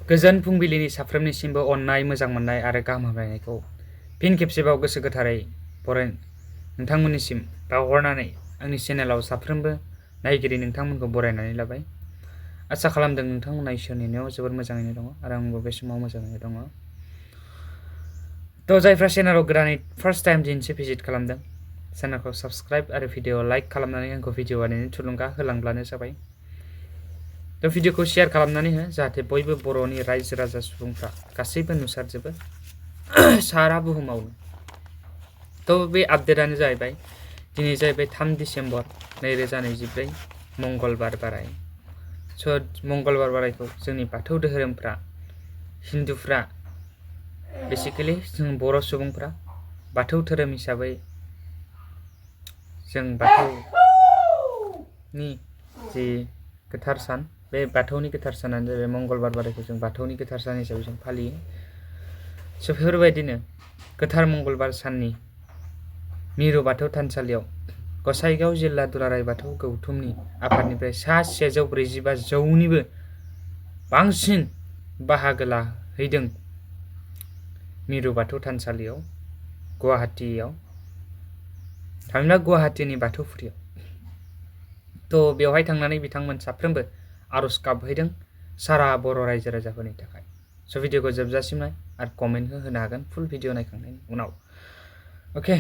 गोजोन फुंबिलिनि साफ्रोमनिसिमबो अननाय मोजां मोननाय आरो गाहाम हामलायनायखौ फिन खेबसेबाव गोसो गोथारै नोंथांमोननिसिम बावहरनानै आंनि चेनेलाव साफ्रोमबो नायगिरि नोंथांमोनखौ बरायनानै लाबाय। आसा खालामदों नोंथांमोना इसोरनि अननायाव जोबोर मोजाङैनो दङ आरो आंबो बे समाव मोजाङैनो दङ। जायफ्रा चेनेलाव गोदानै फार्स्ट टाइम दिनैसो भिजिट खालामदों, चेनेलखौ साबस्क्राइब आरो भिडिअ लाइक खालामनानै आंखौ भिडिअ बानायनो थुलुंगा होलांब्लानो जाबाय। भिडिअखौ शेयार खालामनानै हो जाहाथे बयबो बर'नि रायजो राजा सुबुंफ्रा गासैबो नुसारजोबो सारा बुहुमावनो। बे आपडेटआनो जाहैबाय दिनै जाहैबाय 3 डिसेम्बर 2024 मंगलबार बाराय। मंगलबार बारायखौ जोंनि बाथौ धोरोमफ्रा हिन्दुफ्रा बेसिकेलि जों बर' सुबुंफ्रा बाथौ धोरोम हिसाबै जों बाथौनि जि गोथार सान, बे बाथौनि गोथार सानानो जाहैबाय मंगलबार बारायखौ जों बाथौनि गोथार सान हिसाबै जों फालियो। बेफोरबायदिनो गोथार मंगलबार साननि मिरु बाथौ थानसालियाव गसाइगाव जिल्ला दुलाराय बाथौ गौथुमनि आफादनिफ्राय सा 145 जौनिबो बांसिन बाहागो लाहैदों मिरु बाथौ थानसालियाव गुवाहाटीयाव, थामहिनबा गुवाहाटीनि बाथौफुरियाव। बेवहाय थांनानै बिथांमोन साफ्रोमबो आर'ज गाबहैदों सारा बर' रायजो राजाफोरनि थाखाय। भिडिअखौ जोबजासिम नाय आरो कमेन्ट होनो हागोन फुल भिडिअ नायखांनायनि उनाव। अके।